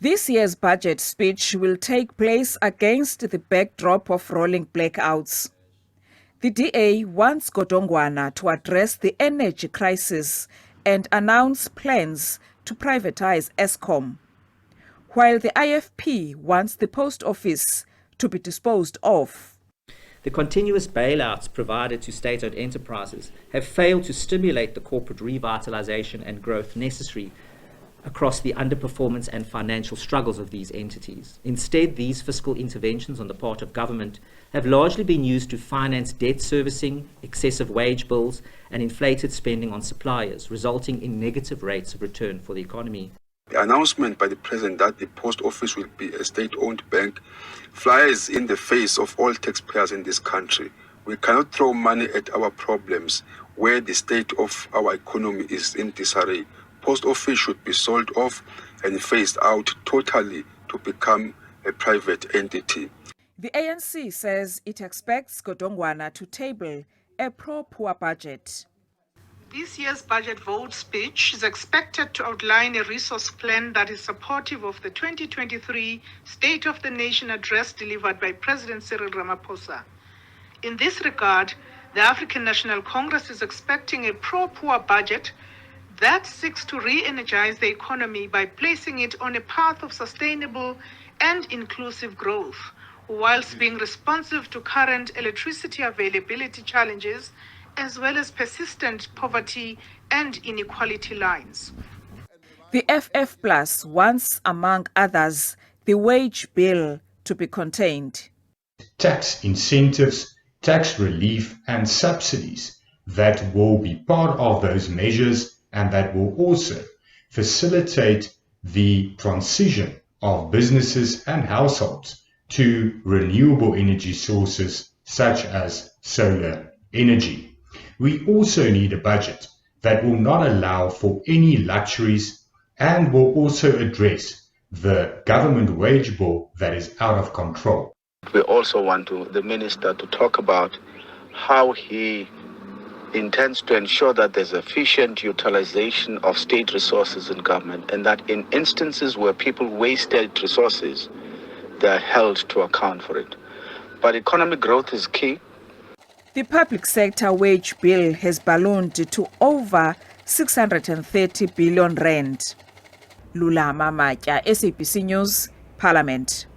This year's budget speech will take place against the backdrop of rolling blackouts. The DA wants Godongwane to address the energy crisis and announce plans to privatize Eskom, while the IFP wants the post office to be disposed of. The continuous bailouts provided to state-owned enterprises have failed to stimulate the corporate revitalization and growth necessary across the underperformance and financial struggles of these entities. Instead, these fiscal interventions on the part of government have largely been used to finance debt servicing, excessive wage bills, and inflated spending on suppliers, resulting in negative rates of return for the economy. The announcement by the President that the post office will be a state-owned bank flies in the face of all taxpayers in this country. We cannot throw money at our problems where the state of our economy is in disarray. Post office should be sold off and phased out totally to become a private entity. The ANC says it expects Godongwane to table a pro-poor budget. This year's budget vote speech is expected to outline a resource plan that is supportive of the 2023 State of the Nation address delivered by President Cyril Ramaphosa. In this regard, the African National Congress is expecting a pro-poor budget that seeks to re-energize the economy by placing it on a path of sustainable and inclusive growth, whilst being responsive to current electricity availability challenges, as well as persistent poverty and inequality lines. The FF Plus wants, among others, the wage bill to be contained. Tax incentives, tax relief and subsidies that will be part of those measures and that will also facilitate the transition of businesses and households to renewable energy sources such as solar energy. We also need a budget that will not allow for any luxuries and will also address the government wage bill that is out of control. We also want the minister to talk about how he intends to ensure that there's efficient utilization of state resources in government, and that in instances where people wasted resources, they're held to account for it. But economic growth is key. The public sector wage bill has ballooned to over 630 billion rand. Lula Mamatya, SABC News, Parliament.